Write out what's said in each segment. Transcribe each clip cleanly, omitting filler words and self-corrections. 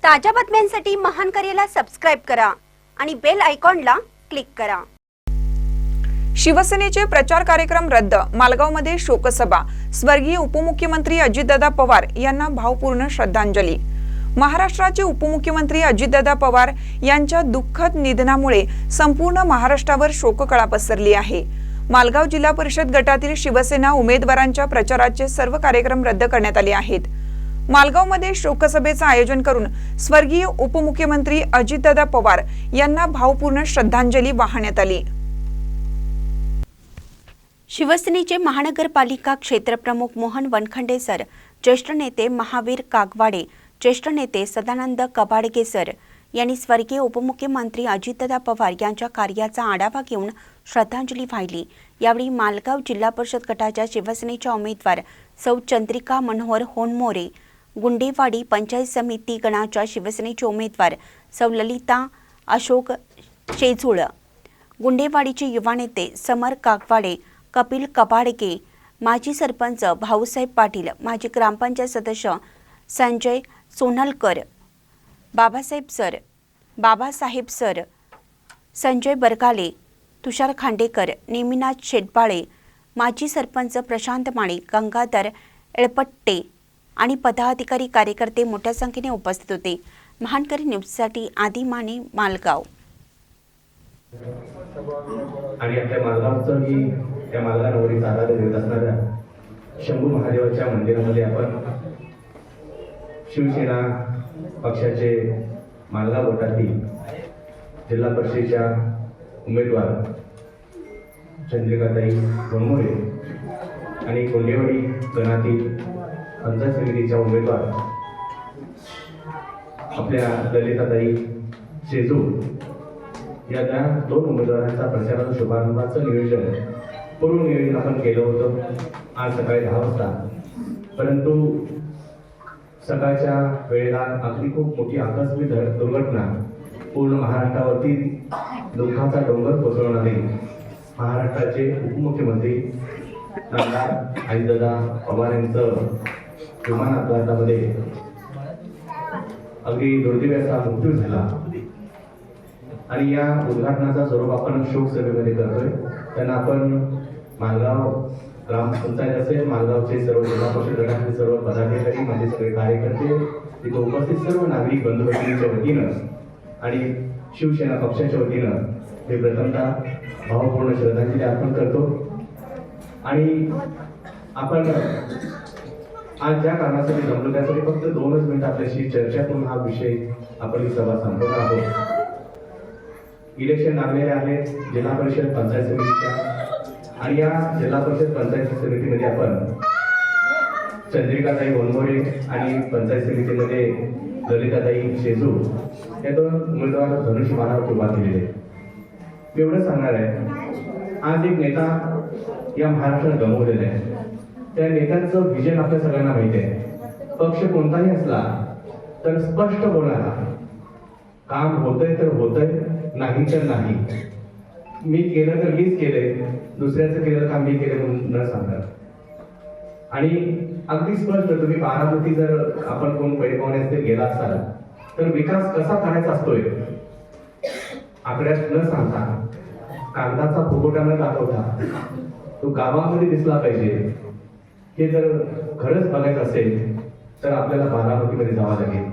ताज्या बातम्यांसाठी महान करेला सबस्क्राइब करा आणि बेल आयकॉनला क्लिक करा। शिवसेनेचे प्रचार कार्यक्रम रद्द। मालगावमध्ये शोकसभा। स्वर्गीय उपमुख्यमंत्री अजितदादा पवार यांना भावपूर्ण श्रद्धांजली। महाराष्ट्राचे उपमुख्यमंत्री अजितदादा पवार यांच्या दुःखद निधनामुळे संपूर्ण महाराष्ट्रावर शोककळा पसरली आहे। मालगाव जिल्हा परिषद गटातील शिवसेना उमेदवारांच्या प्रचाराचे सर्व कार्यक्रम रद्द करण्यात आले आहेत। मालगावमध्ये शोकसभेचे आयोजन करून स्वर्गीय उपमुख्यमंत्री अजितदादा पवार यांना भावपूर्ण श्रद्धांजली वाहण्यात आली। शिवसेनेचे महानगरपालिका क्षेत्रप्रमुख मोहन वनखंडे सर, ज्येष्ठ नेते महावीर कागवाडे, ज्येष्ठ नेते सदानंद कबाडगे सर यांनी स्वर्गीय उपमुख्यमंत्री अजितदादा पवार यांच्या कार्याचा आढावा घेऊन श्रद्धांजली वाहिली। यावेळी मालगाव जिल्हा परिषद गटाच्या शिवसेनेच्या उमेदवार सौ चंद्रिका मनोहर होनमोरे, गुंडेवाडी पंचायत समिती गणाच्या शिवसेनेचे उमेदवार सौ ललिता अशोक शेजुळ, गुंडेवाडीचे युवा नेते समर कागवाडे, कपिल कबाडगे, माजी सरपंच भाऊसाहेब पाटील, माजी ग्रामपंचायत सदस्य संजय सोनलकर, बाबासाहेब सर, संजय बरगाले, तुषार खांडेकर, नेमिनाथ शेटबाळे, माजी सरपंच प्रशांत माने, गंगाधर एळपट्टे आणि पदाधिकारी कार्यकर्ते मोठ्या संख्येने उपस्थित होते। महानकरी न्यूजसाठी आदी माने, मालगाव। आणि आपल्या मालगावचं ही त्या मालगाववरील आराधना देत असणाऱ्या शंभू महादेवाच्या मंदिरामध्ये आपण शिवसेना पक्षाचे मालगाव गटातील जिल्हा परिषदेच्या उमेदवार चंद्रिकाताई बनमोरे आणि गुंडेवाडी गणातील पंचायत समितीच्या उमेदवार आपल्या ललिताताई शेजू या दोन उमेदवारांचा प्रचाराच्या शुभारंभाचं पूर्व नियोजन आपण केलं होतं आज सकाळी 10 वाजता। परंतु सकाळच्या वेळेला अगदी खूप मोठी आकस्मिक दुर्घटना पूर्ण महाराष्ट्रावरती दुःखाचा डोंगर कोसळणारी महाराष्ट्राचे उपमुख्यमंत्री अजितदादा पवार यांचं विमान अपघातामध्ये अगदी दुर्दैवाचा मृत्यू झाला। आणि या उद्घाटनाचा स्वरूप आपण शोक सभेमध्ये करतोय। त्यांना आपण मालगाव ग्रामपंचायत असेल, मालगावचे सर्व जिल्हा परिषद गटातील सर्व पदाधिकारी, माझे सगळे कार्यकर्ते, तिथे उपस्थित सर्व नागरिक बंधू भगिनींच्या वतीनं आणि शिवसेना पक्षाच्या वतीनं मी प्रथमतः भावपूर्ण श्रद्धांजली अर्पण करतो। आणि आपण आज ज्या कारणासाठी जमलो त्यासाठी फक्त 2च मिनिट आपल्याशी चर्चा करून हा विषय आपण ही सभा संपवणार आहोत। इलेक्शन लागलेले आहेत जिल्हा परिषद पंचायत समितीच्या, आणि या जिल्हा परिषद पंचायत समितीमध्ये आपण चंद्रिकाताई बनमोरे आणि पंचायत समितीमध्ये ललिताताई शेजू या 2 उमेदवार धनुष्यबाणावर उभा केलेले। मी एवढं सांगणार आहे, आज एक नेता या महाराष्ट्रात गमावलेला आहे। त्या नेत्याचं विजन आपल्या सगळ्यांना माहिती आहे। पक्ष कोणताही असला तर स्पष्ट बोलणारा, काम होतंय तर होतंय, नाही तर नाही, मी केलं तर मीच केलंय, दुसऱ्याचं केलं काम मी केलं म्हणून न सांगणार। आणि अगदी स्पष्ट तुम्ही बारामती जर आपण कोण पैलवान असते गेला असाल तर विकास कसा करायचा असतोय आकड्यात न सांगता, कागदाचा फुगोटा न दाखवता तो गावामध्ये दिसला पाहिजे। हे जर खरंच बघायचं असेल तर आपल्याला बारामतीमध्ये जावं लागेल।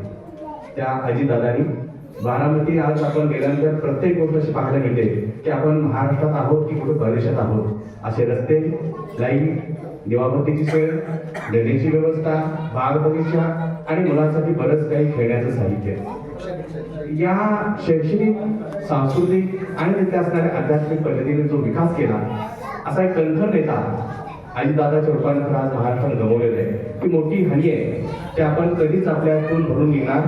त्या अजितदादांनी बारामती आज आपण गेल्यानंतर प्रत्येक गोष्ट अशी पाहायला मिळते की आपण महाराष्ट्रात आहोत की कुठे परदेशात आहोत। असे रस्ते, लाईट, दिवाबत्तीची सोय, ड्रेनेजची व्यवस्था, बाग बगीचा आणि मुलांसाठी बरंच काही खेळण्याचं साहित्य, या शैक्षणिक, सांस्कृतिक आणि तिथे असणाऱ्या आध्यात्मिक पद्धतीने जो विकास केला असा एक कणखर नेता अजितदादाच्या रूपाने आज महाराष्ट्रात गमावलेला आहे। ती मोठी हानी आहे, ते आपण कधीच आपल्यातून भरून निघणार